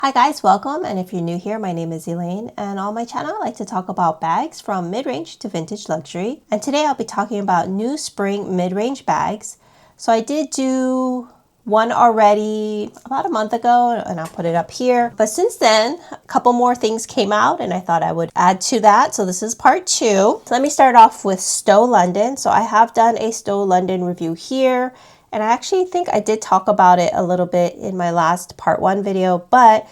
Hi guys, welcome, and if you're new here, my name is Elaine, and on my channel I like to talk about bags from mid-range to vintage luxury. And today I'll be talking about new spring mid-range bags. So I did do one already about a month ago, and I'll put it up here. But since then, a couple more things came out, and I thought I would add to that. So this is part 2. So let me start off with Stow London. So I have done a Stow London review here. And I actually think I did talk about it a little bit in my last part 1 video, but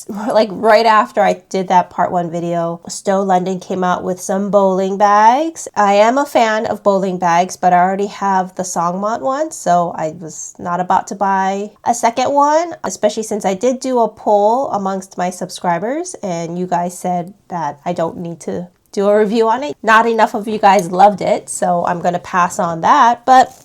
like right after I did that part 1 video, Stow London came out with some bowling bags. I am a fan of bowling bags, but I already have the Songmont one, so I was not about to buy a second one, especially since I did do a poll amongst my subscribers, and you guys said that I don't need to do a review on it. Not enough of you guys loved it, so I'm going to pass on that, but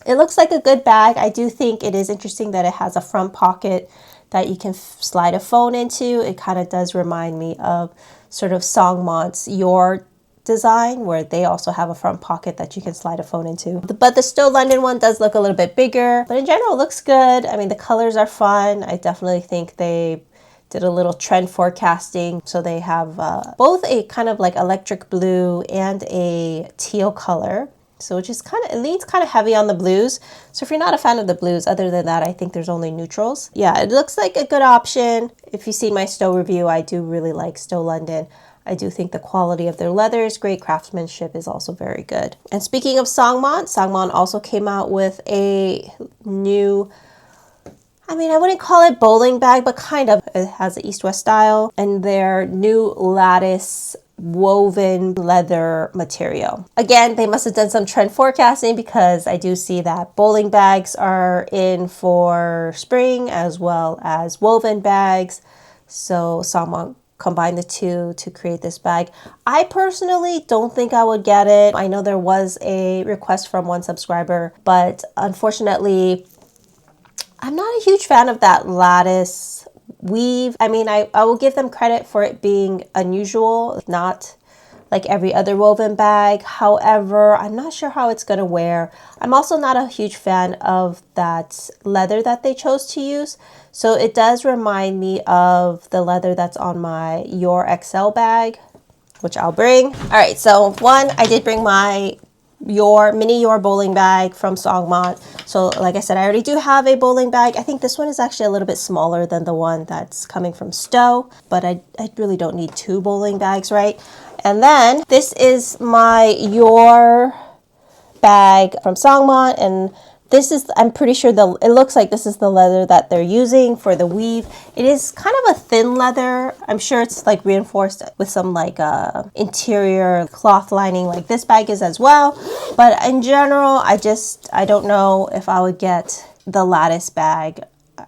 it looks like a good bag. I do think it is interesting that it has a front pocket that you can slide a phone into. It kind of does remind me of sort of Songmont's Your design, where they also have a front pocket that you can slide a phone into. But the Stow London one does look a little bit bigger, but in general it looks good. I mean, the colors are fun. I definitely think they did a little trend forecasting. So they have both a kind of like electric blue and a teal color. So which is kind of, it leans kind of heavy on the blues. So if you're not a fan of the blues, other than that, I think there's only neutrals. Yeah, it looks like a good option. If you see my Stow review, I do really like Stow London. I do think the quality of their leather is great. Craftsmanship is also very good. And speaking of Songmont, Songmont also came out with a new, I mean, I wouldn't call it bowling bag, but kind of. It has an east-west style, and their new lattice woven leather material. Again, they must have done some trend forecasting, because I do see that bowling bags are in for spring as well as woven bags. So Songmont combined the two to create this bag. I personally don't think I would get it. I know there was a request from one subscriber, but unfortunately, I'm not a huge fan of that lattice weave. I mean, I will give them credit for it being unusual, not like every other woven bag. However, I'm not sure how it's going to wear. I'm also not a huge fan of that leather that they chose to use. So it does remind me of the leather that's on my Your XL bag, which I'll bring. All right, so one, I did bring my mini Your bowling bag from Songmont. So like I said, I already do have a bowling bag. I think this one is actually a little bit smaller than the one that's coming from Stow, but I really don't need 2 bowling bags, right? And then this is my Your bag from Songmont, and this is, I'm pretty sure it looks like this is the leather that they're using for the weave. It is kind of a thin leather. I'm sure it's like reinforced with some like interior cloth lining like this bag is as well. But in general, I don't know if I would get the lattice bag.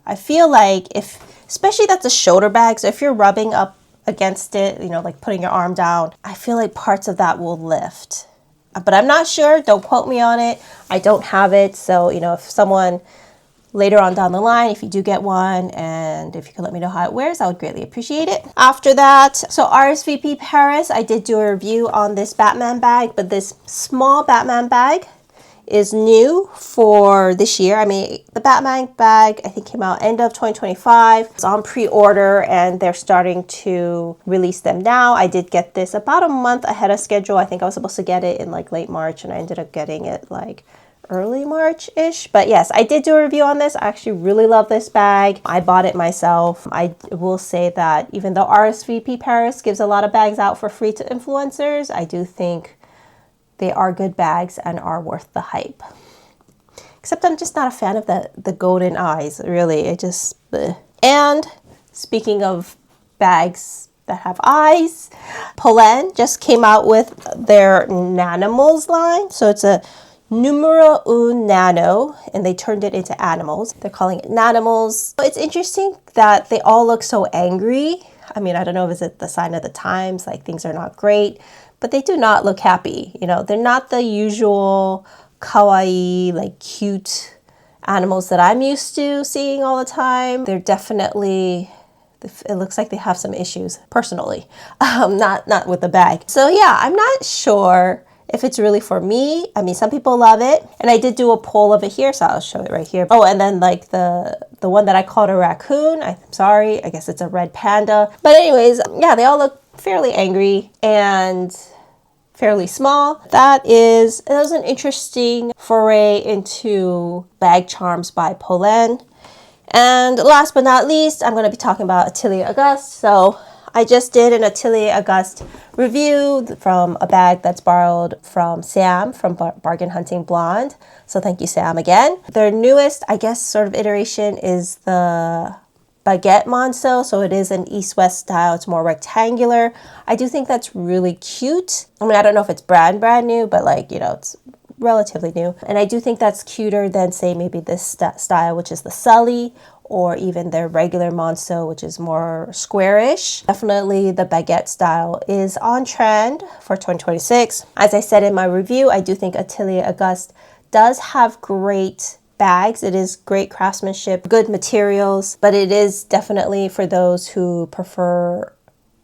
I feel like especially that's a shoulder bag, so if you're rubbing up against it, you know, like putting your arm down, I feel like parts of that will lift. But I'm not sure. Don't quote me on it. I don't have it. So, you know, if someone later on down the line, if you do get one, and if you could let me know how it wears, I would greatly appreciate it. After that, so RSVP Paris, I did do a review on this Batman bag, but this small Batman bag is new for this year. I mean, the Batman bag, I think, came out end of 2025. It's on pre-order, and they're starting to release them now. I did get this about a month ahead of schedule. I think I was supposed to get it in like late March, and I ended up getting it like early March-ish. But yes, I did do a review on this. I actually really love this bag. I bought it myself. I will say that even though RSVP Paris gives a lot of bags out for free to influencers, I do think they are good bags and are worth the hype. Except I'm just not a fan of the golden eyes, really. It just... bleh. And speaking of bags that have eyes, Polene just came out with their Nanimals line. So it's a Numero Nano, and they turned it into animals. They're calling it Nanimals. It's interesting that they all look so angry. I mean, I don't know if it's the sign of the times, like things are not great, but they do not look happy. You know, they're not the usual kawaii, like cute animals that I'm used to seeing all the time. They're definitely, it looks like they have some issues personally, not with the bag. So yeah, I'm not sure if it's really for me. I mean, some people love it, and I did do a poll of it here, so I'll show it right here. Oh, and then like the one that I called a raccoon, I'm sorry, I guess it's a red panda. But anyways, yeah, they all look fairly angry and fairly small. That was an interesting foray into bag charms by Polene. And last but not least, I'm going to be talking about Atelier Auguste. So I just did an Atelier Auguste review from a bag that's borrowed from Sam from Bargain Hunting Blonde. So thank you, Sam, again. Their newest, I guess, sort of iteration is the baguette monceau. So it is an east-west style. It's more rectangular. I do think that's really cute. I mean, I don't know if it's brand new, but like, you know, it's relatively new. And I do think that's cuter than, say, maybe this style, which is the Sully, or even their regular monceau, which is more squarish. Definitely the baguette style is on trend for 2026. As I said in my review, I do think Atelier Auguste does have great bags. It is great craftsmanship, good materials, but it is definitely for those who prefer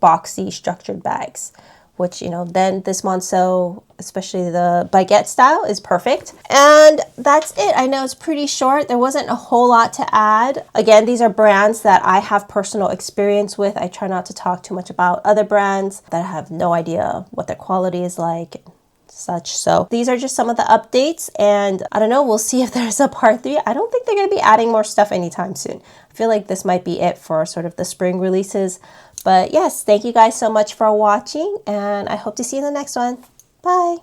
boxy structured bags, which, you know, then this monceau, especially the baguette style, is perfect. And that's it. I know it's pretty short. There wasn't a whole lot to add. Again, these are brands that I have personal experience with. I try not to talk too much about other brands that I have no idea what their quality is like, such. So these are just some of the updates, and I don't know, we'll see if there's a part 3. I don't think they're going to be adding more stuff anytime soon. I feel like this might be it for sort of the spring releases. But yes, thank you guys so much for watching, and I hope to see you in the next one. Bye.